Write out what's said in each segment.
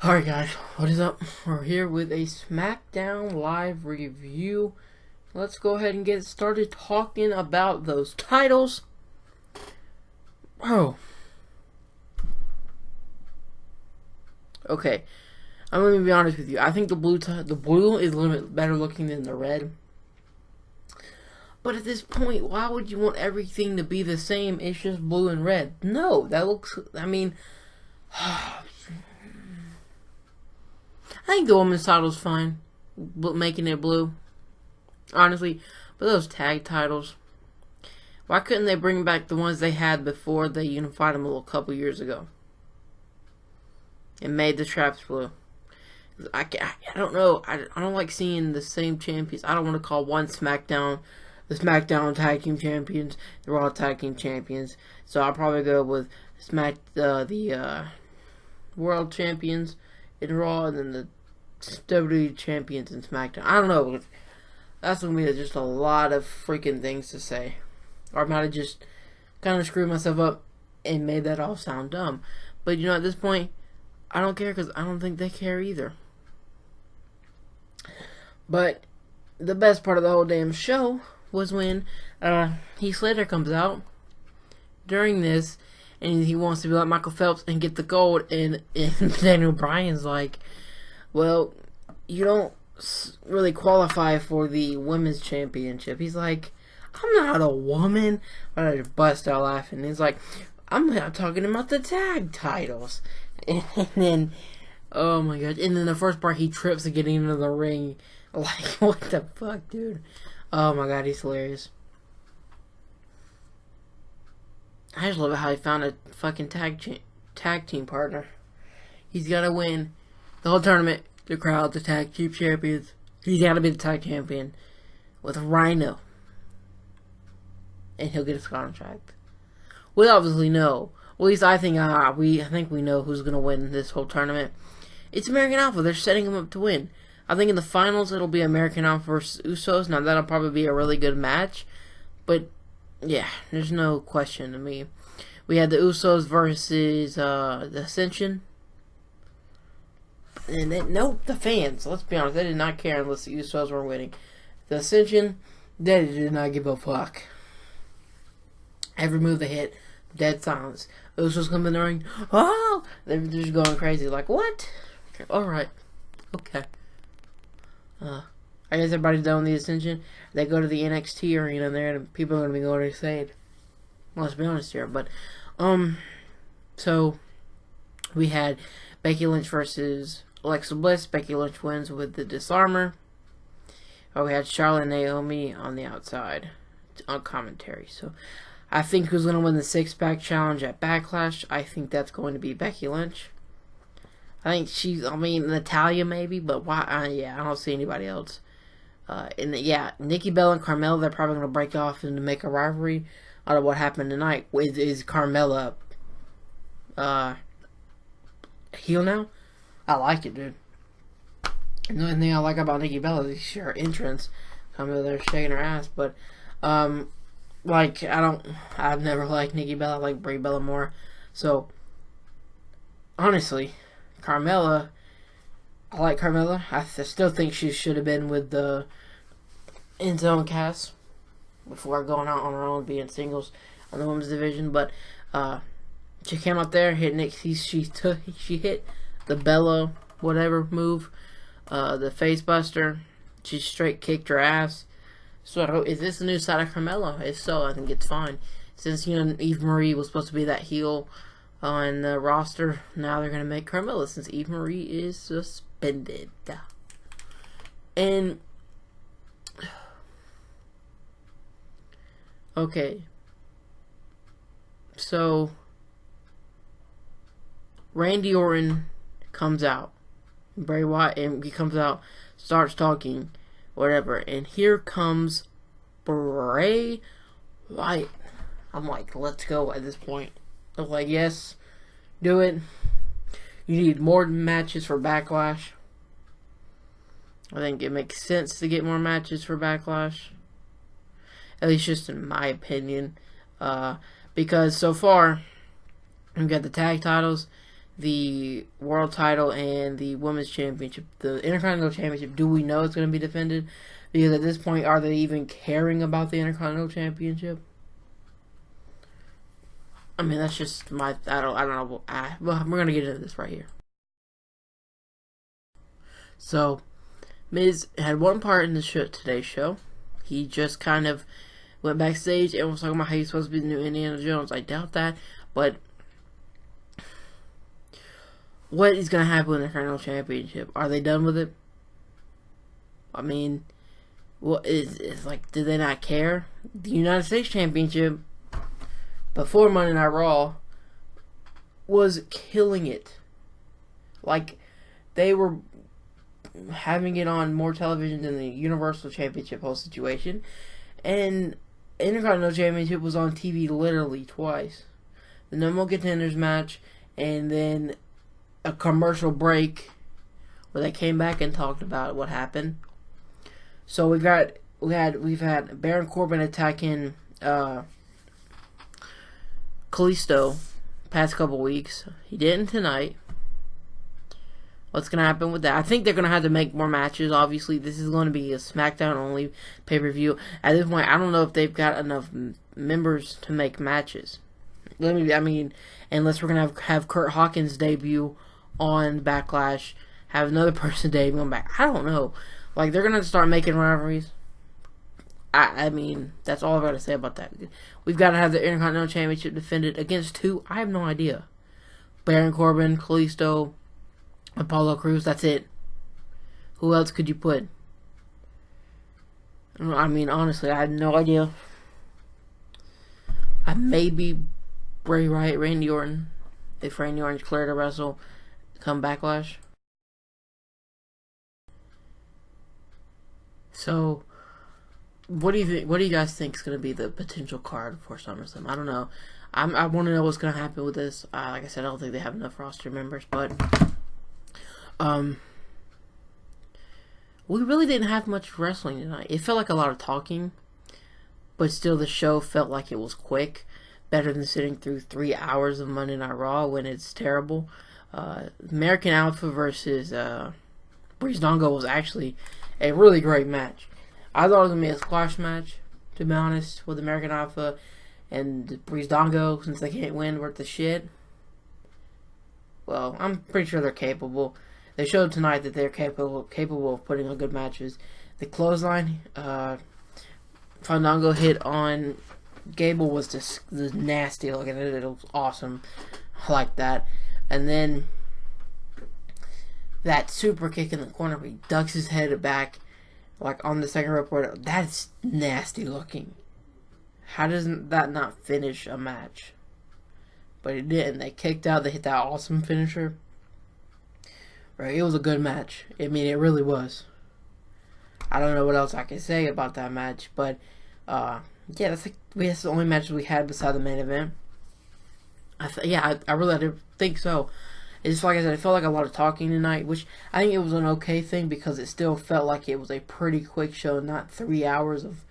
Alright guys, what is up? We're here with a SmackDown live review. Let's go ahead and get started talking about those titles. Oh. Okay. I'm going to be honest with you. I think the blue is a little bit better looking than the red. But at this point, why would you want everything to be the same? It's just blue and red. No, that looks, I mean, I think the women's title's fine, but making it blue, honestly. But those tag titles, why couldn't they bring back the ones they had before they unified them a couple years ago and made the straps blue? I don't know. I don't like seeing the same champions. I don't want to call one SmackDown the SmackDown Tag Team Champions, the Raw Tag Team Champions. So I'll probably go with the World Champions in Raw, and then the WWE Champions in SmackDown. I don't know. That's going to be just a lot of freaking things to say. Or I might have just kind of screwed myself up and made that all sound dumb. But, you know, at this point, I don't care because I don't think they care either. But the best part of the whole damn show was when Heath Slater comes out during this, and he wants to be like Michael Phelps and get the gold, and Daniel Bryan's like, well, you don't really qualify for the women's championship. He's like, I'm not a woman. But I just bust out laughing. He's like, I'm not talking about the tag titles. And then, oh my god, and then the first part he trips and getting into the ring. Like, what the fuck, dude? Oh my god, he's hilarious. I just love how he found a fucking tag team partner. He's got to win the whole tournament, the crowd, the tag team champions. He's got to be the tag champion with Rhino. And he'll get his contract. We obviously know. Well, at least I think we know who's going to win this whole tournament. It's American Alpha. They're setting him up to win. I think in the finals it'll be American Alpha versus Usos. Now that'll probably be a really good match. But yeah, there's no question to me. We had the Usos versus the Ascension. And the fans, let's be honest, they did not care unless the Usos were winning. The Ascension, they did not give a fuck. Every move they hit, dead silence. Usos come in the ring, oh! They're just going crazy, like, what? Alright, okay. I guess everybody's done with the Ascension. They go to the NXT arena there, and people are going to be going insane. Well, let's be honest here. But, so, we had Becky Lynch versus Alexa Bliss. Becky Lynch wins with the disarmer. We had Charlotte and Naomi on the outside on commentary. So, I think who's going to win the six-pack challenge at Backlash? I think that's going to be Becky Lynch. I think Natalya maybe, but why? Yeah, I don't see anybody else. Nikki Bella and Carmella, they're probably going to break off and make a rivalry out of what happened tonight. Is Carmella heel now? I like it, dude. And the only thing I like about Nikki Bella is her entrance. Carmella there shaking her ass, but I've never liked Nikki Bella. I like Brie Bella more. So honestly, Carmella, I like Carmella. I still think she should have been with the in-zone cast before going out on her own, being singles on the women's division. But she came out there, hit Nick. She hit the Bella whatever move, the face buster. She straight kicked her ass. So is this a new side of Carmella? If so, I think it's fine. Since Eve Marie was supposed to be that heel on the roster, now they're going to make Carmella since Eve Marie is suspended. And okay, so Randy Orton comes out, Bray Wyatt, and he comes out, starts talking, whatever, and here comes Bray Wyatt. I'm like, let's go at this point. I'm like, yes, do it. You need more matches for Backlash. I think it makes sense to get more matches for Backlash. At least just in my opinion. Because so far, we've got the tag titles, the world title and the women's championship, the Intercontinental Championship, do we know it's going to be defended? Because at this point, are they even caring about the Intercontinental Championship? I mean, that's just my, I don't know. Well, we're going to get into this right here. So, Miz had one part in today's show. He just kind of went backstage and was talking about how he's supposed to be the new Indiana Jones. I doubt that, but what is going to happen with the Intercontinental Championship? Are they done with it? I mean, what is like? Do they not care? The United States Championship before Monday Night Raw was killing it. Like, they were having it on more television than the Universal Championship whole situation, and Intercontinental Championship was on TV literally twice. The No More Contenders match, and then a commercial break where they came back and talked about what happened. So we've had Baron Corbin attacking Kalisto past couple weeks. He didn't tonight. What's going to happen with that? I think they're going to have to make more matches. Obviously, this is going to be a SmackDown only pay-per-view. At this point, I don't know if they've got enough members to make matches. I mean, unless we're going to have Kurt Hawkins debut on Backlash, have another person debut on back. I don't know. Like, they're going to start making rivalries. I mean, that's all I've got to say about that. We've got to have the Intercontinental Championship defended against who? I have no idea. Baron Corbin, Kalisto, Apollo Crews, that's it. Who else could you put? I mean, honestly, I have no idea. Maybe Bray Wyatt, Randy Orton. If Randy Orton's clear to wrestle, come Backlash. So, what do you think? What do you guys think is going to be the potential card for SummerSlam? I don't know. I want to know what's going to happen with this. Like I said, I don't think they have enough roster members, but we really didn't have much wrestling tonight. It felt like a lot of talking, but still the show felt like it was quick. Better than sitting through 3 hours of Monday Night Raw when it's terrible. American Alpha versus Breezango was actually a really great match. I thought it was going to be a squash match, to be honest, with American Alpha and Breezango, since they can't win worth the shit. Well, I'm pretty sure they're capable. They showed tonight that they're capable of putting on good matches. The clothesline, Fandango hit on Gable was just nasty looking. It was awesome. I like that. And then that super kick in the corner where he ducks his head back, like on the second report. That's nasty looking. How doesn't that not finish a match? But it didn't. They kicked out. They hit that awesome finisher. Right, it was a good match. I mean, it really was. I don't know what else I can say about that match, but yeah, that's the only matches we had beside the main event. I really did think so. It's like I said, it felt like a lot of talking tonight, which I think it was an okay thing because it still felt like it was a pretty quick show, not 3 hours of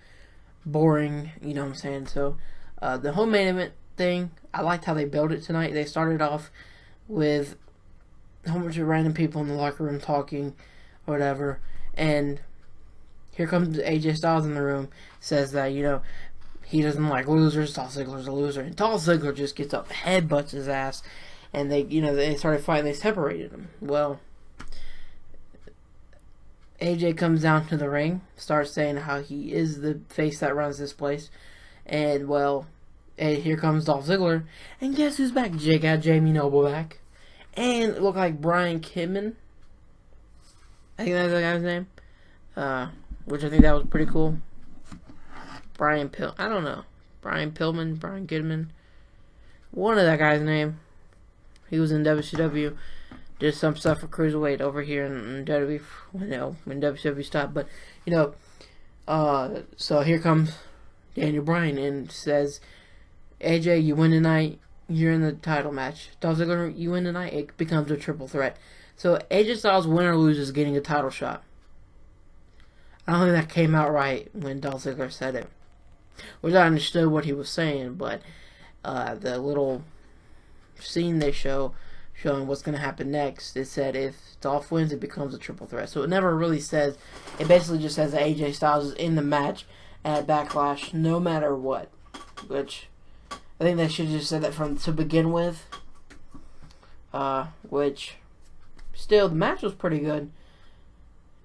boring, you know what I'm saying? So, the whole main event thing, I liked how they built it tonight. They started off with a whole bunch of random people in the locker room talking or whatever, and here comes AJ Styles in the room, says that, you know, he doesn't like losers, Dolph Ziggler's a loser, and Dolph Ziggler just gets up, headbutts his ass, and they started fighting, they separated him. Well, AJ comes down to the ring, starts saying how he is the face that runs this place, and well, and here comes Dolph Ziggler, and guess who's back? Got Jamie Noble back. And it looked like Brian Kidman. I think that's the guy's name. Which I think that was pretty cool. I don't know. Brian Pillman, Brian Kidman. One of that guy's name. He was in WCW. Did some stuff for Cruiserweight over here in WWE, when WCW stopped. But, so here comes Daniel Bryan and says, AJ, you win tonight. You're in the title match. Dolph Ziggler, you win tonight. It becomes a triple threat. So AJ Styles, win or loses, getting a title shot. I don't think that came out right when Dolph Ziggler said it. Which I understood what he was saying, but the little scene they showed showing what's going to happen next. It said if Dolph wins, it becomes a triple threat. So it never really says. It basically just says that AJ Styles is in the match at Backlash, no matter what. Which I think they should have just said that to begin with. Which still, the match was pretty good.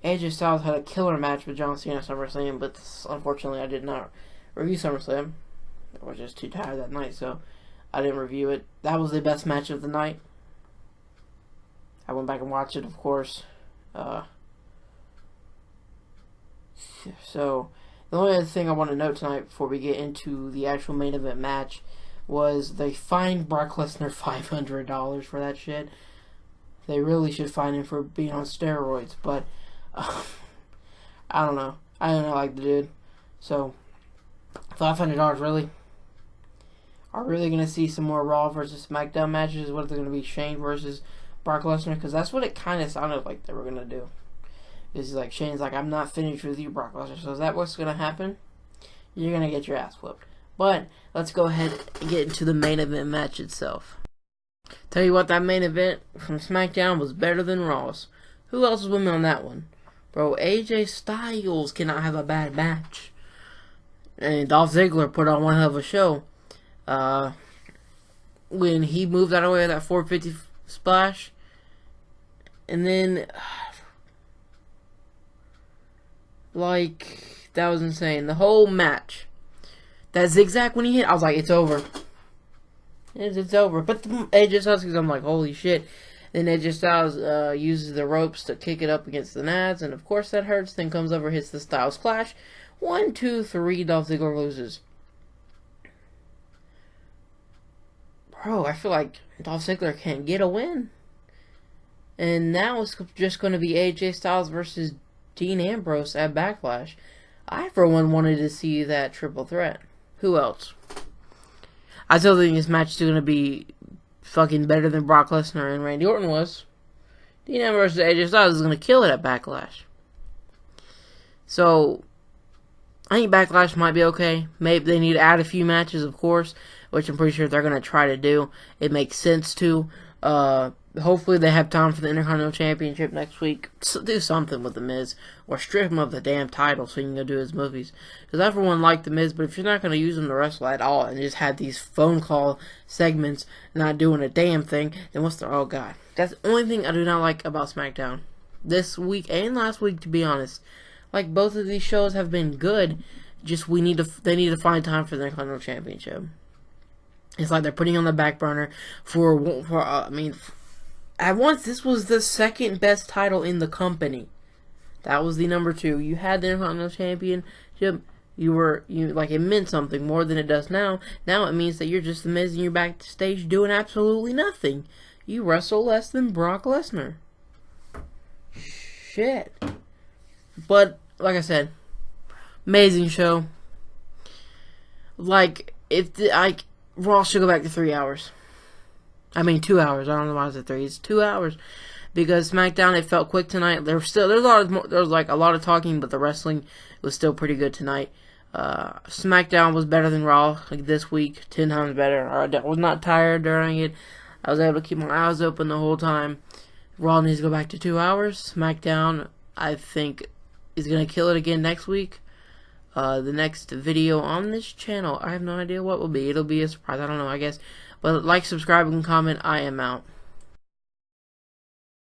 AJ Styles had a killer match with John Cena at SummerSlam, but unfortunately I did not review SummerSlam. I was just too tired that night, so I didn't review it. That was the best match of the night. I went back and watched it, of course. So, the only other thing I want to note tonight before we get into the actual main event match was they fined Brock Lesnar $500 for that shit. They really should fine him for being on steroids, but I don't know. I don't like the dude. So, $500 really? Are we really going to see some more Raw versus SmackDown matches? What are they going to be, Shane versus Brock Lesnar? Because that's what it kind of sounded like they were going to do. It's like, Shane's like, I'm not finished with you, Brock Lesnar. So is that what's going to happen? You're going to get your ass whooped. But, let's go ahead and get into the main event match itself. Tell you what, that main event from SmackDown was better than Raw's. Who else was winning on that one? Bro, AJ Styles cannot have a bad match. And Dolph Ziggler put on one hell of a show. When he moved out of the way of that 450 splash. And then, like, that was insane. The whole match. That zigzag when he hit, I was like, it's over. It's over. But AJ Styles, because I'm like, holy shit. Then AJ Styles uses the ropes to kick it up against the nads. And of course that hurts. Then comes over, hits the Styles Clash. 1, 2, 3, Dolph Ziggler loses. Bro, I feel like Dolph Ziggler can't get a win. And now it's just going to be AJ Styles versus Dean Ambrose at Backlash. I, for one, wanted to see that triple threat. Who else? I still think this match is going to be fucking better than Brock Lesnar and Randy Orton was. Dean Ambrose versus AJ Styles is going to kill it at Backlash. So, I think Backlash might be okay. Maybe they need to add a few matches, of course, which I'm pretty sure they're going to try to do. It makes sense to. Hopefully they have time for the Intercontinental Championship next week. So do something with The Miz. Or strip him of the damn title so he can go do his movies. Because everyone liked The Miz, but if you're not going to use him to wrestle at all and just have these phone call segments not doing a damn thing, then what's the... Oh, God. That's the only thing I do not like about SmackDown. This week and last week, to be honest. Like, both of these shows have been good. Just they need to find time for the Intercontinental Championship. It's like they're putting on the back burner at once, this was the second best title in the company. That was the number 2. You had the Intercontinental Championship. It meant something more than it does now. Now it means that you're just the Miz and you're backstage doing absolutely nothing. You wrestle less than Brock Lesnar. Shit. But, like I said, amazing show. Raw should go back to 3 hours. 2 hours. I don't know why I said 3. It's 2 hours. Because SmackDown, it felt quick tonight. There was a lot of talking, but the wrestling was still pretty good tonight. SmackDown was better than Raw this week, 10 times better. I was not tired during it. I was able to keep my eyes open the whole time. Raw needs to go back to 2 hours. SmackDown, I think, is going to kill it again next week. The next video on this channel, I have no idea what will be. It'll be a surprise. I don't know, I guess. But like, subscribe, and comment. I am out.